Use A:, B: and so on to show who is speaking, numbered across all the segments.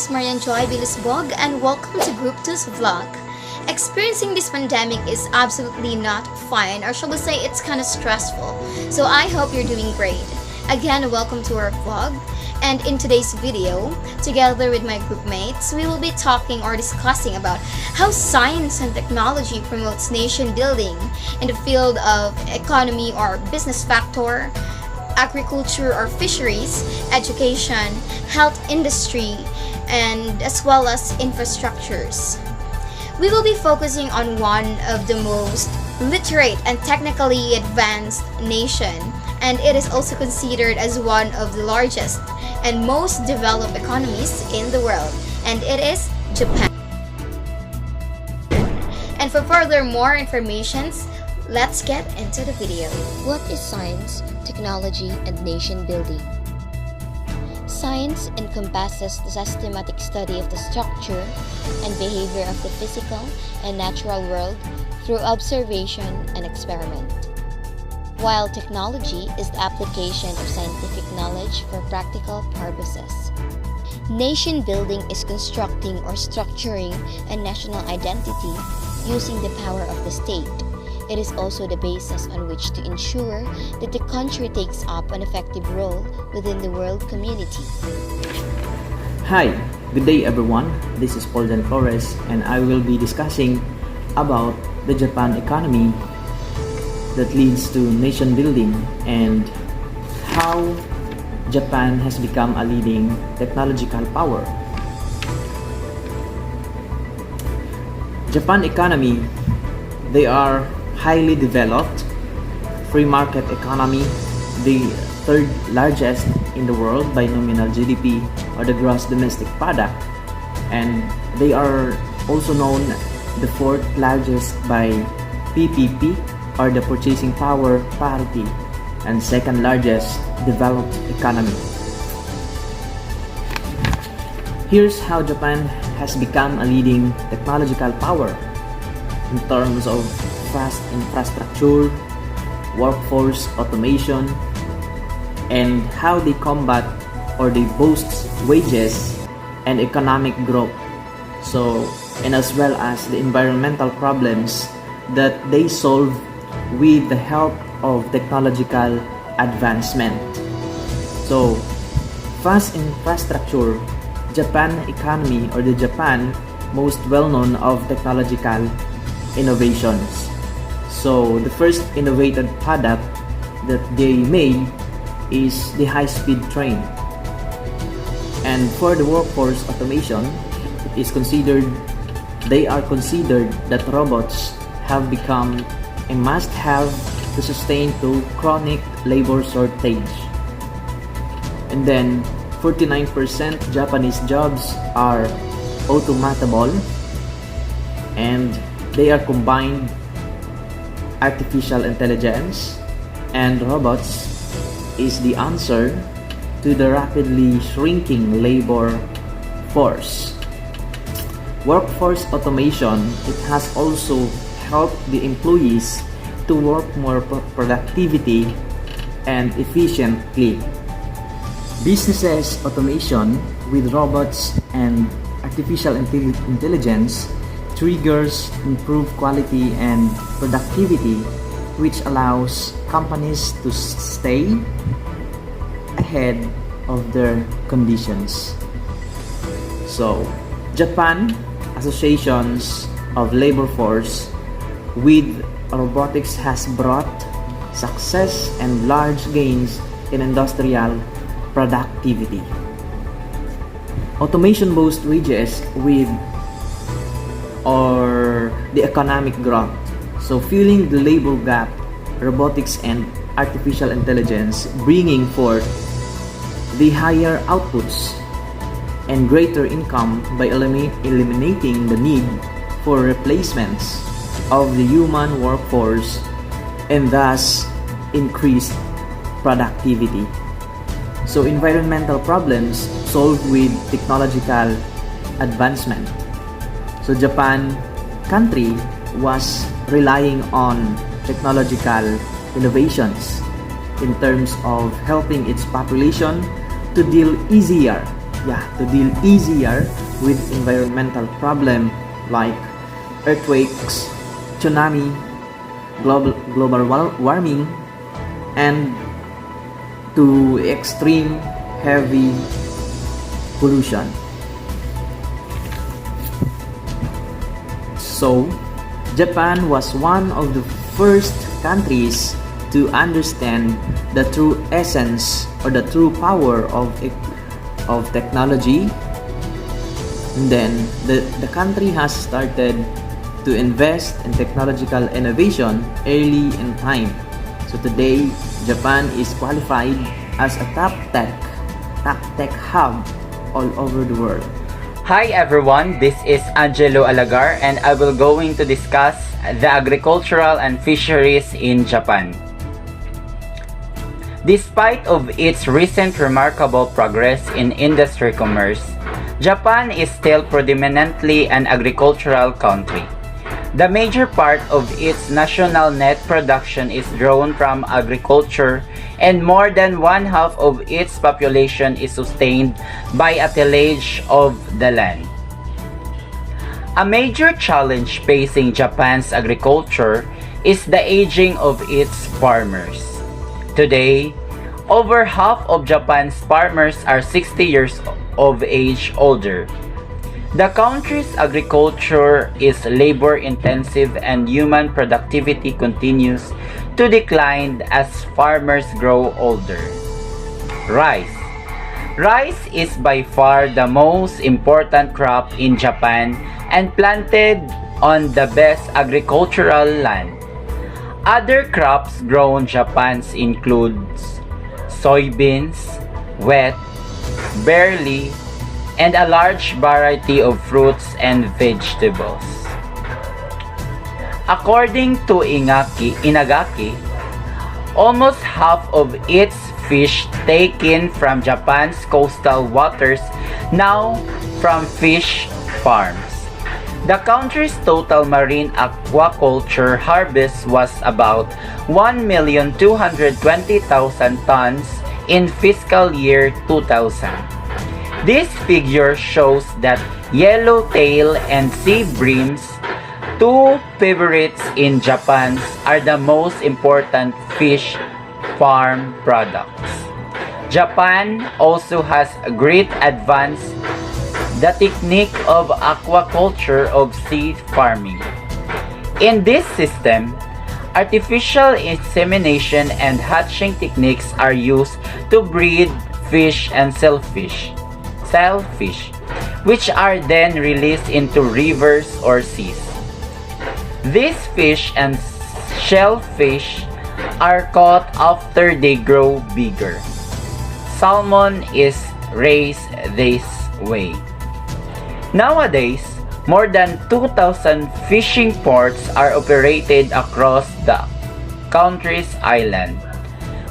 A: is Marian LUSBOG and welcome to Group 2's vlog. Experiencing this pandemic is absolutely not fun, or shall we say it's kind of stressful. So I hope you're doing great. Again, welcome to our vlog. And in today's video, together with my group mates, we will be talking or discussing about how science and technology promotes nation building in the field of economy or business factor, agriculture or fisheries, education, health industry, and as well as infrastructures. We will be focusing on one of the most literate and technically advanced nation, and it is also considered as one of the largest and most developed economies in the world, and it is Japan. And for further more informations, let's get into the video. What is science, technology, and nation building? Science encompasses the systematic study of the structure and behavior of the physical and natural world through observation and experiment, while technology is the application of scientific knowledge for practical purposes. Nation building is constructing or structuring a national identity using the power of the state. It is also the basis on which to ensure that the country takes up an effective role within the world community.
B: Hi, good day everyone. This is FLORES and I will be discussing about the Japan economy that leads to nation building and how Japan has become a leading technological power. Japan economy, they are highly developed, free market economy, the third largest in the world by nominal GDP or the gross domestic product, and they are also known the fourth largest by PPP or the purchasing power parity, and second largest developed economy. Here's how Japan has become a leading technological power in terms of fast infrastructure, workforce automation, and how they combat or they boost wages and economic growth. So, and as well as the environmental problems that they solve with the help of technological advancement. So, fast infrastructure, Japan economy or the Japan most well-known of technological innovations. So the first innovated product that they made is the high-speed train. And for the workforce automation, it is considered, they are considered that robots have become a must-have to sustain to chronic labor shortage. And then 49% Japanese jobs are automatable, and they are combined artificial intelligence and robots is the answer to the rapidly shrinking labor force. Workforce automation, it has also helped the employees to work more productivity and efficiently. Businesses automation with robots and artificial intelligence triggers improved quality and productivity, which allows companies to stay ahead of their conditions. So, Japan associations of labor force with robotics has brought success and large gains in industrial productivity. Automation boosts wages with or the economic growth. So filling the labor gap, robotics and artificial intelligence bringing forth the higher outputs and greater income by eliminating the need for replacements of the human workforce and thus increased productivity. So environmental problems solved with technological advancement. So Japan country was relying on technological innovations in terms of helping its population to deal easier to deal easier with environmental problem like earthquakes, tsunami, global warming, and to extreme heavy pollution. So, Japan was one of the first countries to understand the true essence or the true power of technology. And then the country has started to invest in technological innovation early in time. So today, Japan is qualified as a top tech hub all over the world.
C: Hi everyone, this is ANGELO ALAGAR and I will going to discuss the agricultural and fisheries in Japan. Despite of its recent remarkable progress in industry commerce, Japan is still predominantly an agricultural country. The major part of its national net production is drawn from agriculture, and more than one half of its population is sustained by a tillage of the land. A major challenge facing Japan's agriculture is the aging of its farmers. Today, over half of Japan's farmers are 60 years of age older. The country's agriculture is labor-intensive and human productivity continues to decline as farmers grow older. Rice. Rice is by far the most important crop in Japan and planted on the best agricultural land. Other crops grown in Japan includes soybeans, wheat, barley, and a large variety of fruits and vegetables. According to Inagaki, almost half of its fish taken from Japan's coastal waters now from fish farms. The country's total marine aquaculture harvest was about 1,220,000 tons in fiscal year 2000. This figure shows that yellowtail and sea breams, two favorites in Japan, are the most important fish farm products. Japan also has a great advance the technique of aquaculture of sea farming. In this system, artificial insemination and hatching techniques are used to breed fish and shellfish, which are then released into rivers or seas. These fish and shellfish are caught after they grow bigger. Salmon is raised this way. Nowadays, more than 2,000 fishing ports are operated across the country's island,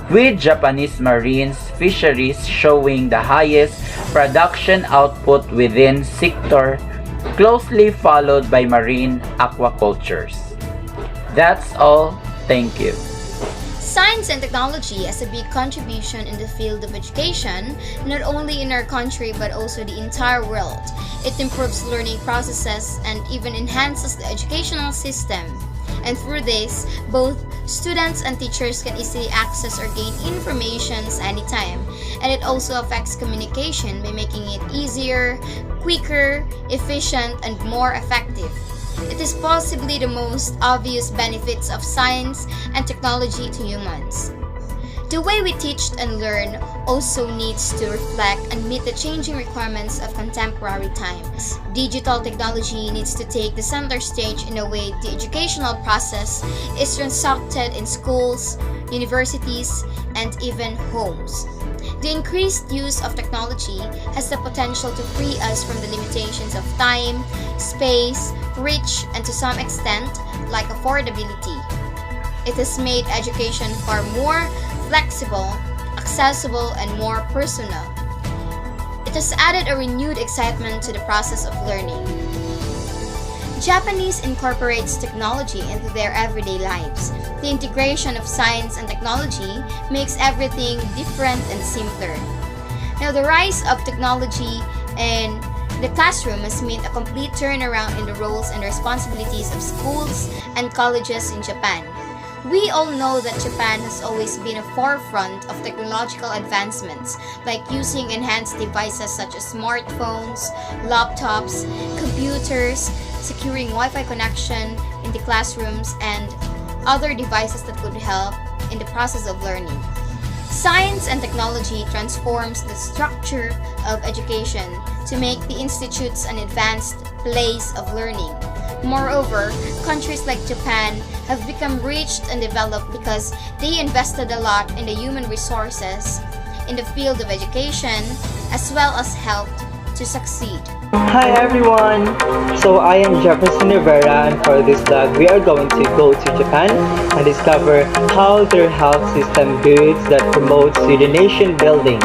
C: with Japanese marine fisheries showing the highest production output within sector, closely followed by marine aquacultures. That's all. Thank you.
A: Science and technology has a big contribution in the field of education, not only in our country but also the entire world. It improves learning processes and even enhances the educational system. And through this, both students and teachers can easily access or gain information anytime. And it also affects communication by making it easier, quicker, efficient, and more effective. It is possibly the most obvious benefits of science and technology to humans. The way we teach and learn also needs to reflect and meet the changing requirements of contemporary times. Digital technology needs to take the center stage in a way the educational process is transacted in schools, universities, and even homes. The increased use of technology has the potential to free us from the limitations of time, space, reach, and to some extent, like affordability. It has made education far more flexible, accessible, and more personal. It has added a renewed excitement to the process of learning. Japanese incorporates technology into their everyday lives. The integration of science and technology makes everything different and simpler. Now, the rise of technology in the classroom has made a complete turnaround in the roles and responsibilities of schools and colleges in Japan. We all know that Japan has always been a forefront of technological advancements, like using enhanced devices such as smartphones, laptops, computers, securing Wi-Fi connection in the classrooms, and other devices that could help in the process of learning. Science and technology transforms the structure of education to make the institutes an advanced place of learning. Moreover, countries like Japan have become rich and developed because they invested a lot in the human resources in the field of education as well as helped to succeed.
D: Hi everyone! So I am Jefferson Rivera, and for this vlog we are going to go to Japan and discover how their health system goods that promotes to the nation building.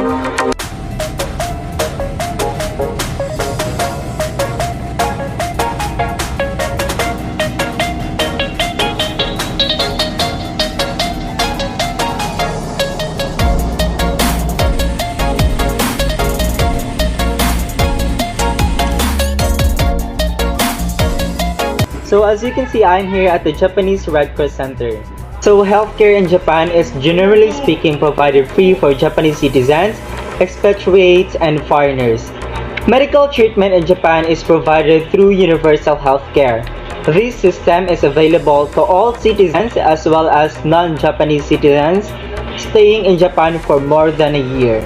D: So as you can see, I'm here at the Japanese Red Cross Center. So healthcare in Japan is generally speaking provided free for Japanese citizens, expatriates, and foreigners. Medical treatment in Japan is provided through universal healthcare. This system is available to all citizens as well as non-Japanese citizens staying in Japan for more than a year.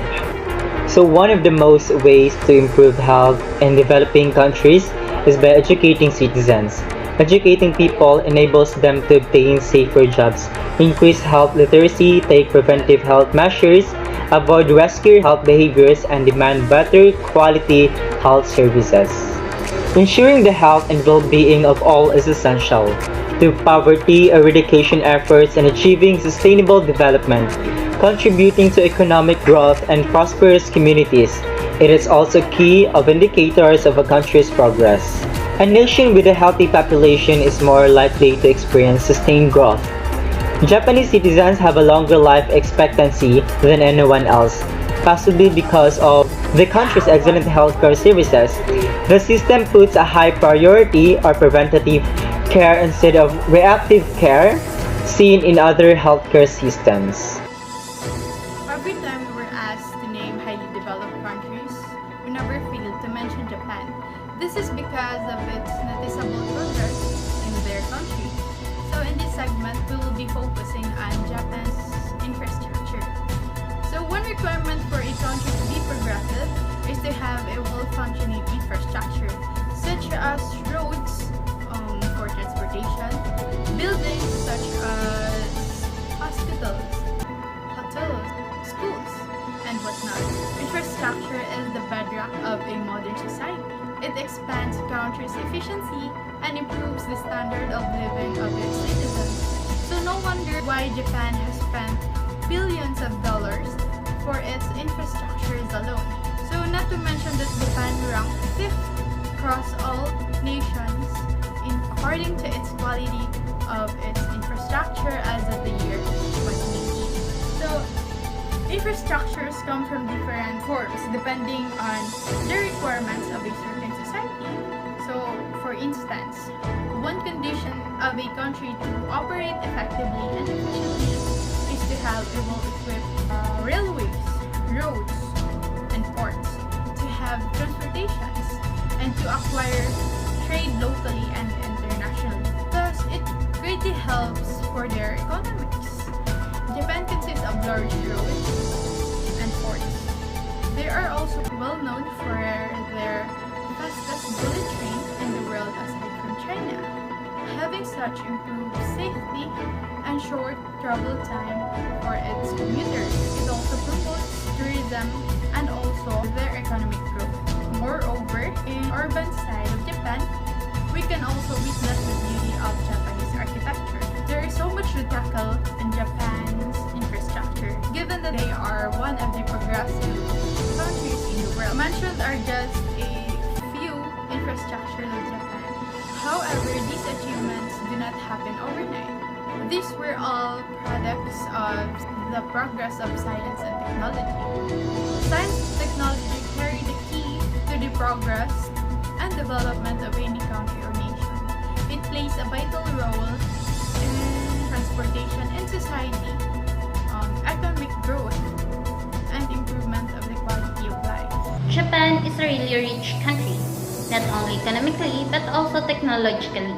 D: So one of the most ways to improve health in developing countries is by educating citizens. Educating people enables them to obtain safer jobs, increase health literacy, take preventive health measures, avoid risky health behaviors, and demand better quality health services. Ensuring the health and well-being of all is essential to poverty eradication efforts and achieving sustainable development, contributing to economic growth and prosperous communities. It is also key of indicators of a country's progress. A nation with a healthy population is more likely to experience sustained growth. Japanese citizens have a longer life expectancy than anyone else, possibly because of the country's excellent healthcare services. The system puts a high priority on preventative care instead of reactive care seen in other healthcare systems.
E: Every time we were asked to name highly developed countries, we never failed to mention Japan. This is because of its noticeable progress in their country. So in this segment, we will be focusing on Japan's infrastructure. So one requirement for a country to be progressive is to have a well-functioning infrastructure, such as roads for transportation, buildings such as hospitals, hotels, schools, and whatnot. Infrastructure is the bedrock of a modern society. It expands a country's efficiency and improves the standard of living of its citizens. So no wonder why Japan has spent billions of dollars for its infrastructures alone. So not to mention that Japan ranked 5th across all nations according to its quality of its infrastructure as of the year 2018. So infrastructures come from different forms depending on the requirements of a certain society. So, for instance, one condition of a country to operate effectively and efficiently is to have a well-equipped railways, roads, and ports, to have transportations, and to acquire trade locally and internationally. Thus, it greatly helps for their economics. Japan consists of large roads and ports. They are also well known for their fastest bullet train in the world aside from China. Having such improved safety and short travel time for its commuters, it also promotes tourism and also their economic growth. Moreover, in urban side of Japan, we can also witness the beauty of Japanese architecture. There is so much to tackle in Japan's infrastructure, given that they are one of the progressive countries in the world. Mentioned are just a few infrastructures of Japan. However, these achievements do not happen overnight. These were all products of the progress of science and technology. Science and technology carry the key to the progress and development of any country or nation. It plays a vital role in transportation and society, economic growth, and improvement of the quality of life.
F: Japan is a really rich country, not only economically but also technologically.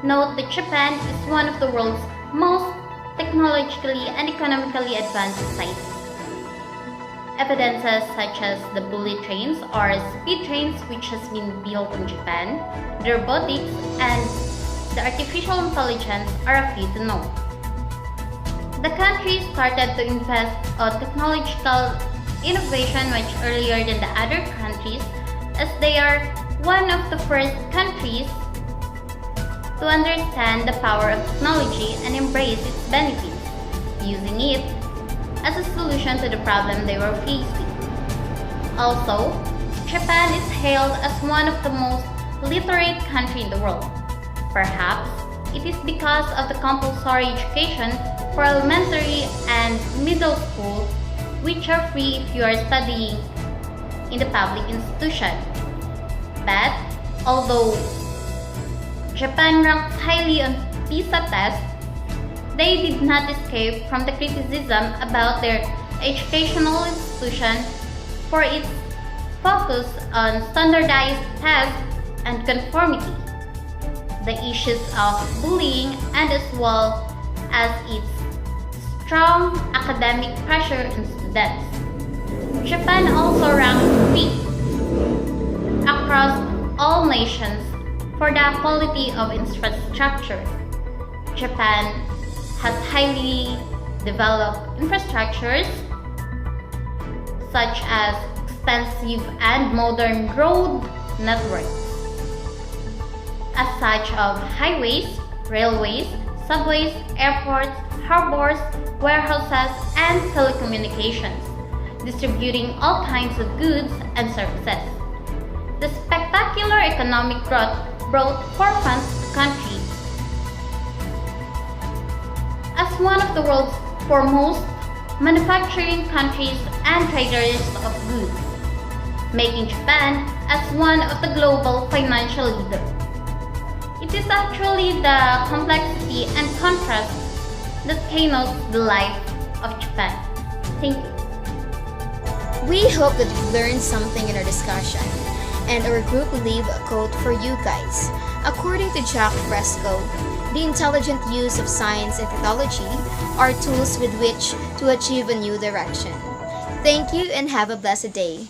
F: Note that Japan is one of the world's most technologically and economically advanced societies. Evidences such as the bullet trains or speed trains which has been built in Japan, the robotics, and the artificial intelligence are a few to note. The country started to invest on technological innovation much earlier than the other countries, as they are one of the first countries to understand the power of technology and embrace its benefits, using it as a solution to the problem they were facing. Also, Japan is hailed as one of the most literate countries in the world. Perhaps it is because of the compulsory education for elementary and middle school, which are free if you are studying in the public institution. But although Japan ranks highly on PISA tests, they did not escape from the criticism about their educational institution for its focus on standardized tests and conformity, the issues of bullying, and as well as its strong academic pressure on students. Japan also ranks 3 across all nations for the quality of infrastructure. Japan has highly developed infrastructures such as extensive and modern road networks, as such of highways, railways, subways, airports, harbors, warehouses, and telecommunications, distributing all kinds of goods and services. The spectacular economic growth brought forefront to the country as one of the world's foremost manufacturing countries and traders of goods, making Japan as one of the global financial leaders. It is actually the complexity and contrast that connotes the life of Japan. Thank you.
A: We hope that you learned something in our discussion, and our group will leave a quote for you guys. According to Jack Fresco, the intelligent use of science and technology are tools with which to achieve a new direction. Thank you and have a blessed day.